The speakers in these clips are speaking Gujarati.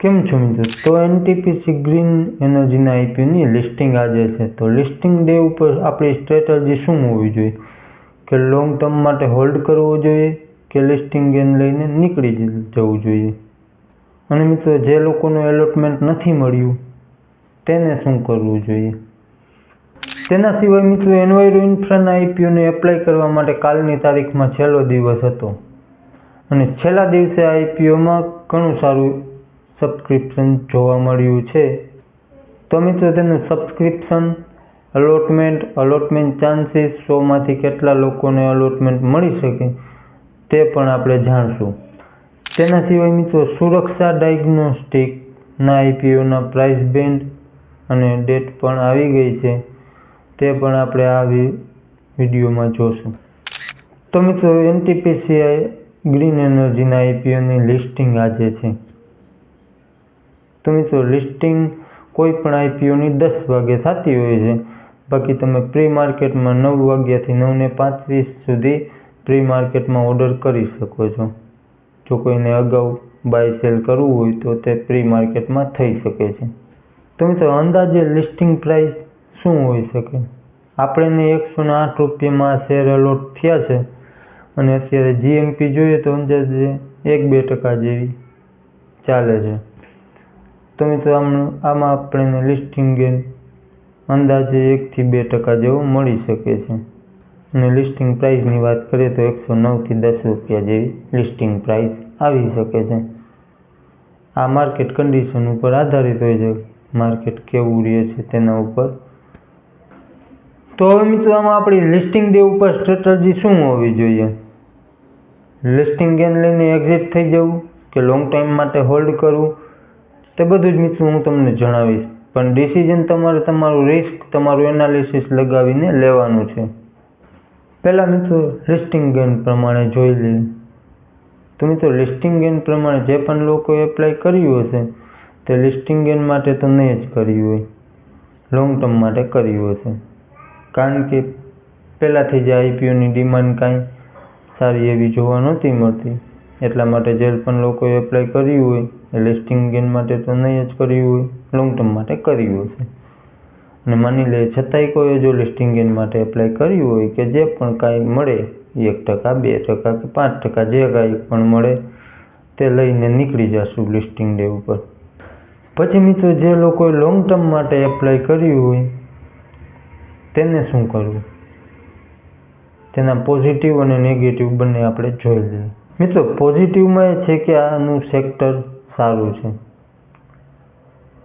કેમ છો મિત્રો? તો એનટીપીસી ગ્રીન એનર્જીના આઈપીઓની લિસ્ટિંગ આજે છે. તો લિસ્ટિંગ ડે ઉપર આપણી સ્ટ્રેટેજી શું હોવી જોઈએ? કે લોંગ ટર્મ માટે હોલ્ડ કરવો જોઈએ કે લિસ્ટિંગ ગેન લઈને નીકળી જવું જોઈએ? અને મિત્રો, જે લોકોનું એલોટમેન્ટ નથી મળ્યું તેને શું કરવું જોઈએ? તેના સિવાય મિત્રો, એન્વાયરો ઇન્ફ્રાના આઈપીઓને એપ્લાય કરવા માટે કાલની તારીખમાં છેલ્લો દિવસ હતો અને છેલ્લા દિવસે આઈપીઓમાં ઘણું સારું સબસ્ક્રિપ્શન જોવા મળ્યું છે. તો મિત્રો, તેનું સબસ્ક્રિપ્શન, અલોટમેન્ટ ચાન્સીસ, 100માંથી કેટલા લોકોને અલોટમેન્ટ મળી શકે તે પણ આપણે જાણશું. તેના સિવાય મિત્રો, સુરક્ષા ડાયગ્નોસ્ટિકના આઈપીઓના પ્રાઇસ બેન્ડ અને ડેટ પણ આવી ગઈ છે, તે પણ આપણે આ વિડીયોમાં જોશું. તો મિત્રો, એનટીપીસી ગ્રીન એનર્જીના આઈપીઓની લિસ્ટિંગ આજે છે. તો મિત્રો, લિસ્ટિંગ કોઈ પણ આઈપીઓની 10 વાગે થતી હોય છે. બાકી તમે પ્રી માર્કેટમાં 9 વાગ્યાથી 9:35 સુધી પ્રી માર્કેટમાં ઓર્ડર કરી શકો છો. જો કોઈને અગાઉ બાય સેલ કરવું હોય તો તે પ્રી માર્કેટમાં થઈ શકે છે. તો મિત્રો, અંદાજે લિસ્ટિંગ પ્રાઇસ શું હોઈ શકે? આપણે 108 રૂપિયામાં શેર અલોટ થયા છે અને અત્યારે જીએમપી જોઈએ તો અંદાજે 1-2% જેવી ચાલે છે. તો મિત્રો, આમાં આપણને લિસ્ટિંગ ગેન અંદાજે 1-2% જેવો મળી શકે છે. અને લિસ્ટિંગ પ્રાઇસની વાત કરીએ તો 109થી 10 રૂપિયા જેવી લિસ્ટિંગ પ્રાઇસ આવી શકે છે. આ માર્કેટ કન્ડિશન ઉપર આધારિત હોય છે, માર્કેટ કેવું રહે છે તેના ઉપર. તો હવે મિત્રો, આમાં આપણી લિસ્ટિંગ ડે ઉપર સ્ટ્રેટેજી શું હોવી જોઈએ? લિસ્ટિંગ ગેન લઈને એક્ઝિટ થઈ જવું કે લોંગ ટાઈમ માટે હોલ્ડ કરવું, તે બધું જ મિત્રો હું તમને જણાવીશ. પણ ડિસિઝન તમારે તમારું રિસ્ક, તમારું એનાલિસિસ લગાવીને લેવાનું છે. પહેલાં મિત્રો, લિસ્ટિંગ ગેન પ્રમાણે જોઈ લઈએ. તો મિત્રો, લિસ્ટિંગ ગેન પ્રમાણે જે પણ લોકોએ એપ્લાય કર્યું હશે તે લિસ્ટિંગ ગેન માટે તો નહીં જ કર્યું હોય, લોંગ ટર્મ માટે કર્યું હશે. કારણ કે પહેલાંથી જ આઈપીઓની ડિમાન્ડ કાંઈ સારી એવી જોવા નહોતી મળતી, એટલા માટે જે પણ લોકોએ એપ્લાય કર્યું હોય એ લિસ્ટિંગ ગેન માટે તો નહીં જ કર્યું હોય, લોંગ ટર્મ માટે કર્યું હશે. અને માની લે છતાંય કોઈએ જો લિસ્ટિંગ ગેન માટે એપ્લાય કર્યું હોય કે જે પણ કાંઈ મળે 1%, 2% કે 5%, જે કાંઈ પણ મળે તે લઈને નીકળી જશું લિસ્ટિંગ ડે ઉપર. પછી મિત્રો, જે લોકોએ લોંગ ટર્મ માટે એપ્લાય કર્યું હોય તેને શું કરવું? તેના પોઝિટિવ અને નેગેટિવ બંને આપણે જોઈ લઈએ. મિત્રો, પોઝિટિવમાં એ છે કે આનું સેક્ટર સારું છે,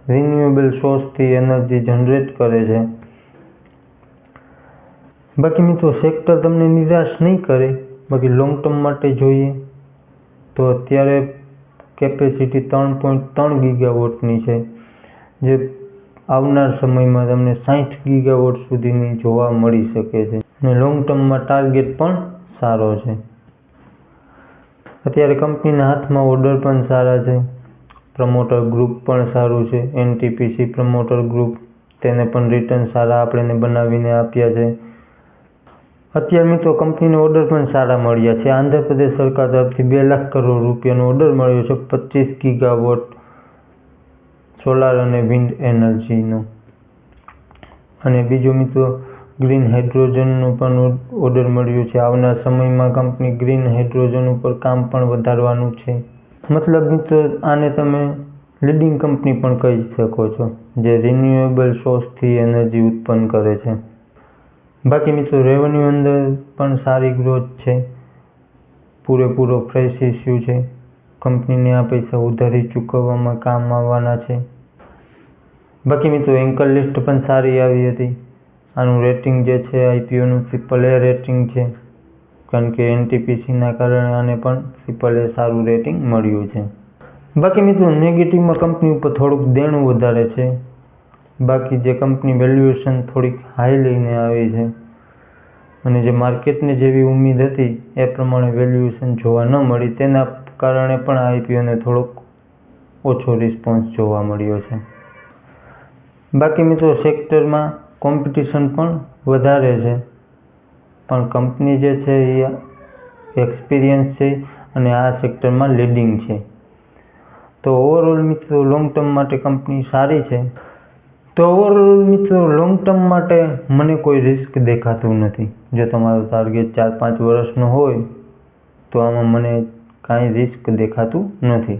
રિન્યુએબલ સોર્સથી એનર્જી જનરેટ કરે છે. બાકી મિત્રો, સેક્ટર તમને નિરાશ નહીં કરે. બાકી લોંગ ટર્મ માટે જોઈએ તો અત્યારે કેપેસિટી 3.3 ગીગાવોટની છે, જે આવનાર સમયમાં તમને 60 ગીગાવોટ સુધીની જોવા મળી શકે છે. અને લોંગ ટર્મમાં ટાર્ગેટ પણ સારો છે. અત્યારે કંપનીના હાથમાં ઓર્ડર પણ સારા છે, પ્રમોટર ગ્રુપ પણ સારું છે. એનટીપીસી પ્રમોટર ગ્રુપ, તેને પણ રિટર્ન સારા આપણે બનાવીને આપ્યા છે. અત્યારે મિત્રો, કંપનીને ઓર્ડર પણ સારા મળ્યા છે. આંધ્રપ્રદેશ સરકાર તરફથી 2 લાખ કરોડ રૂપિયાનો ઓર્ડર મળ્યો છે 25 ગીગાવોટ સોલાર અને વિન્ડ એનર્જીનો. અને બીજો મિત્રો, ગ્રીન હાઇડ્રોજનનો પણ ઓર્ડર મળ્યો છે. આવનાર સમયમાં કંપની ગ્રીન હાઇડ્રોજન ઉપર કામ પણ વધારવાનું છે. મતલબ મિત્રો, આને તમે લીડિંગ કંપની પણ કહી શકો છો, જે રિન્યુએબલ સોર્સથી એનર્જી ઉત્પન્ન કરે છે. બાકી મિત્રો, રેવન્યુ અંદર પણ સારી ગ્રોથ છે, પૂરેપૂરો ફ્રેશ ઇસ્યુ છે. કંપનીને આ પૈસા ઉધારી ચૂકવવામાં કામ આવવાના છે. બાકી મિત્રો, એન્કર લિસ્ટ પણ સારી આવી હતી. આનું રેટિંગ જે છે આઈપીઓનું AAA રેટિંગ છે, કારણ કે એનટીપીસીના કારણે આને પણ AAA સારું રેટિંગ મળ્યું છે. બાકી મિત્રો, નેગેટિવમાં કંપની ઉપર થોડુંક દેણું વધારે છે. બાકી જે કંપની વેલ્યુએશન થોડીક હાઈ લઈને આવી છે અને જે માર્કેટને જેવી ઉમ્મીદ હતી એ પ્રમાણે વેલ્યુએશન જોવા ન મળી, તેના કારણે પણ આઈપીઓને થોડોક ઓછો રિસ્પોન્સ જોવા મળ્યો છે. બાકી મિત્રો, સેક્ટરમાં કોમ્પિટિશન પણ વધારે છે, પણ કંપની જે છે એ એક્સપિરિયન્સ છે અને આ સેક્ટરમાં લીડિંગ છે. તો ઓવરઓલ મિત્રો લોંગ ટર્મ માટે કંપની સારી છે. તો ઓવરઓલ મિત્રો લોંગ ટર્મ માટે મને કોઈ રિસ્ક દેખાતું નથી. જો તમારો ટાર્ગેટ 4-5 વર્ષનો હોય તો આમાં મને કાંઈ રિસ્ક દેખાતું નથી.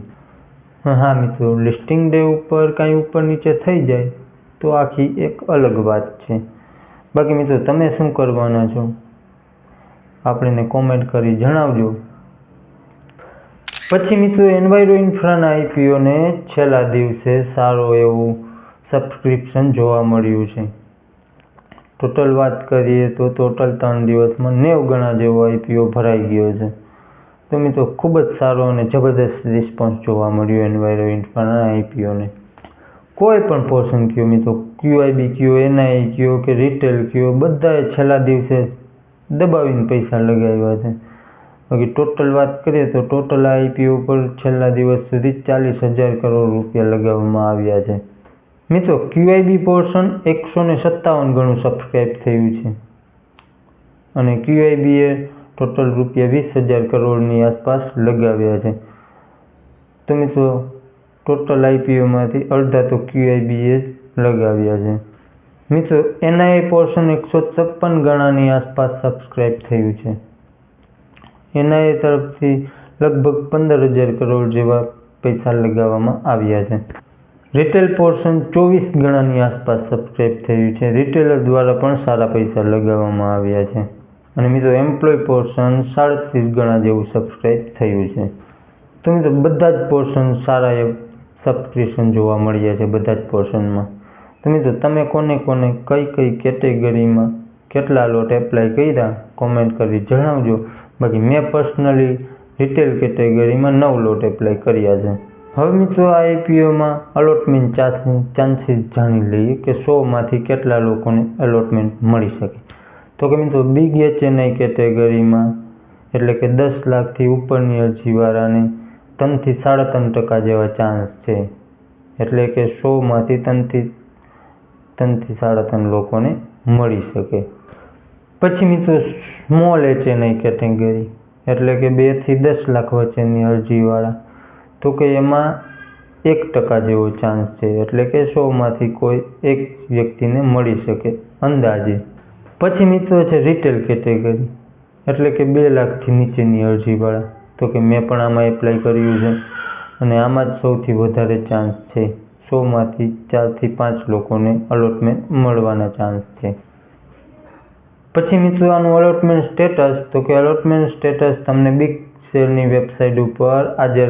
હા મિત્રો, લિસ્ટિંગ ડે ઉપર કાંઈ ઉપર નીચે થઈ જાય તો આખી એક અલગ વાત છે. બાકી મિત્રો તમે શું કરવાના છો આપણને કોમેન્ટ કરી જણાવજો. પછી મિત્રો એન્વાયરો ઇન્ફ્રાના આઈપીઓને છેલ્લા દિવસે સારો એવું સબસ્ક્રિપ્શન જોવા મળ્યું છે. ટોટલ વાત કરીએ તો ટોટલ 3 દિવસમાં 90 ગણા જેવો આઈપીઓ ભરાઈ ગયો છે. તો મિત્રો ખૂબ જ સારો અને જબરદસ્ત રિસ્પોન્સ જોવા મળ્યો એન્વાયરો ઇન્ફ્રાના આઈપીઓને. કોઈ પણ પોર્શન કયો મિત્રો, QIB કયો, NII કયો કે રિટેલ કયો, બધાએ છેલ્લા દિવસે દબાવીને પૈસા લગાવ્યા છે. બાકી ટોટલ વાત કરીએ તો ટોટલ આઈપીઓ પર છેલ્લા દિવસ સુધી 40,000 કરોડ રૂપિયા લગાવવામાં આવ્યા છે. મિત્રો QIB પોર્શન 157 ગણું સબસ્ક્રાઈબ થયું છે અને QIBએ ટોટલ રૂપિયા 20,000 કરોડની આસપાસ લગાવ્યા છે. તો મિત્રો ટોટલ આઈપીઓમાંથી અડધા તો QIBએ જ લગાવ્યા છે. મિત્રો NII પોર્શન 156 ગણાની આસપાસ સબસ્ક્રાઈબ થયું છે. NII તરફથી લગભગ 15,000 કરોડ જેવા પૈસા લગાવવામાં આવ્યા છે. રિટેલ પોર્શન 24 ગણાની આસપાસ સબસ્ક્રાઈબ થયું છે. રિટેલર દ્વારા પણ સારા પૈસા લગાવવામાં આવ્યા છે. અને મિત્રો એમ્પ્લોય પોર્શન 37 ગણા જેવું સબસ્ક્રાઈબ થયું છે. તો મિત્રો બધા જ પોર્શન સારા એ સબસ્ક્રિપ્શન જોવા મળ્યા છે બધા જ પોર્શનમાં. તો મિત્રો તમે કોને કઈ કેટેગરીમાં કેટલા લોટ એપ્લાય કર્યા કોમેન્ટ કરી જણાવજો. બાકી મેં પર્સનલી રિટેલ કેટેગરીમાં 9 લોટ એપ્લાય કર્યા છે. હવે મિત્રો આ આઈપીઓમાં અલોટમેન્ટ ચાન્સીસ જાણી લઈએ કે 100માંથી કેટલા લોકોને અલોટમેન્ટ મળી શકે. તો કે મિત્રો બિગ HNI કેટેગરીમાં એટલે કે 10 લાખથી ઉપરની અરજીવાળાને 3 થી 3.5% જેવા ચાન્સ છે. એટલે કે 100માંથી 3 થી 3.5 લોકોને મળી શકે. પછી મિત્રો સ્મોલ HNI કેટેગરી એટલે કે 2 થી 10 લાખ વચ્ચેની અરજીવાળા, તો કે એમાં 1% જેવો ચાન્સ છે. એટલે કે 100માંથી કોઈ એક વ્યક્તિને મળી શકે અંદાજે. પછી મિત્રો છે રિટેલ કેટેગરી એટલે કે 2 લાખથી નીચેની અરજીવાળા, તો કે મેં પણ આમાં એપ્લાય કર્યું છે અને આમાં જ સૌથી વધારે ચાન્સ છે. 100માંથી 4 થી 5 લોકોને અલોટમેન્ટ મળવાના ચાન્સ છે. પછી મિત્રો આનું અલોટમેન્ટ સ્ટેટસ, તો કે અલોટમેન્ટ સ્ટેટસ તમને બિગ શેરની વેબસાઇટ ઉપર આજે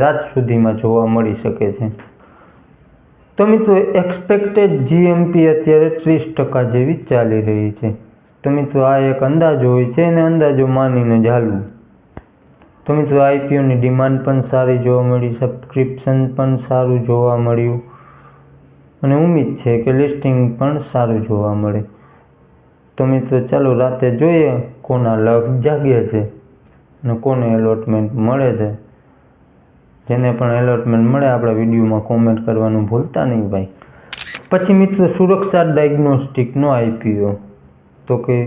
રાત સુધીમાં જોવા મળી શકે છે. તો મિત્રો એક્સપેક્ટેડ GMP અત્યારે 30% જેવી ચાલી રહી છે. તો મિત્રો આ એક અંદાજો હોય છે અને અંદાજો માનીને જ હાલવું. તો મિત્રો આઈપીઓની ડિમાન્ડ પણ સારી જોવા મળી, સબસ્ક્રિપ્શન પણ સારું જોવા મળ્યું અને ઉમ્મીદ છે કે લિસ્ટિંગ પણ સારું જોવા મળે. તો મિત્રો ચાલો રાતે જોઈએ કોના લક જાગે છે અને કોને એલોટમેન્ટ મળે છે. જેને પણ એલોટમેન્ટ મળે આપણા વિડીયોમાં કોમેન્ટ કરવાનું ભૂલતા નહીં ભાઈ. પછી મિત્રો સુરક્ષા ડાયગ્નોસ્ટિકનો આઈપીઓ, તો કે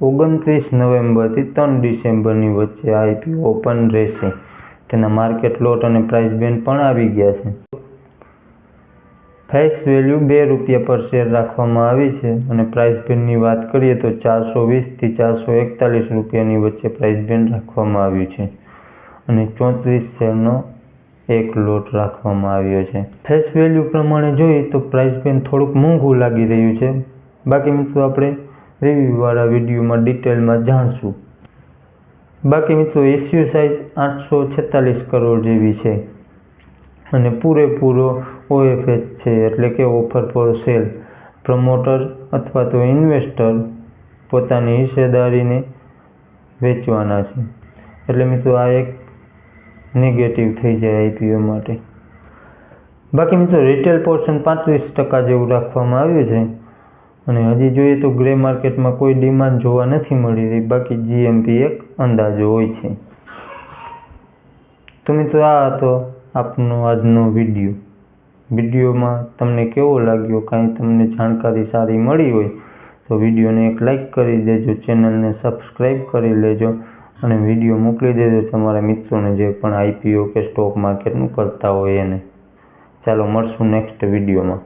29 નવેમ્બરથી 3 ડિસેમ્બરની વચ્ચે આઈપીઓ ઓપન રહેશે. તેના માર્કેટ લોટ અને પ્રાઇસ બેન્ડ પણ આવી ગયા છે. ફેસ વેલ્યુ ₹2 પર શેર રાખવામાં આવી છે અને પ્રાઇસ બેન્ડની વાત કરીએ તો 420 થી 441 રૂપિયાની વચ્ચે પ્રાઇસ બેન્ડ રાખવામાં આવ્યું છે અને 34 શેરનો એક લોટ રાખવામાં આવ્યો છે. ફેસ વેલ્યુ પ્રમાણે જોઈએ તો પ્રાઇસ બેન્ડ થોડુંક મોંઘું લાગી રહ્યું છે. બાકી મિત્રો આપણે રિવ્યૂવાળા વિડીયોમાં ડિટેલમાં જાણશું. બાકી મિત્રો ઇસ્યુ સાઇઝ 846 કરોડ જેવી છે અને પૂરેપૂરો OFS છે એટલે કે ઓફર ફોર સેલ. પ્રમોટર અથવા તો ઇન્વેસ્ટર પોતાની હિસ્સેદારીને વેચવાના છે. એટલે મિત્રો આ એક નેગેટિવ થઈ જાય આઈપીઓ માટે. બાકી મિત્રો રિટેલ પોર્શન 35% જેવું રાખવામાં આવ્યું છે અને હજી જોઈએ તો ગ્રે માર્કેટમાં કોઈ ડિમાન્ડ જોવા નથી મળી રહી. બાકી GMP એક અંદાજો હોય છે. તો મિત્રો આ હતો આપનો આજનો વિડીયોમાં તમને કેવો લાગ્યો, કાંઈ તમને જાણકારી સારી મળી હોય તો વિડીયોને એક લાઈક કરી દેજો, ચેનલને સબસ્ક્રાઈબ કરી લેજો અને વિડીયો મોકલી દેજો તમારા મિત્રોને જે પણ આઈપીઓ કે સ્ટોક માર્કેટનું કરતા હોય એને. ચાલો મળશું નેક્સ્ટ વિડીયોમાં.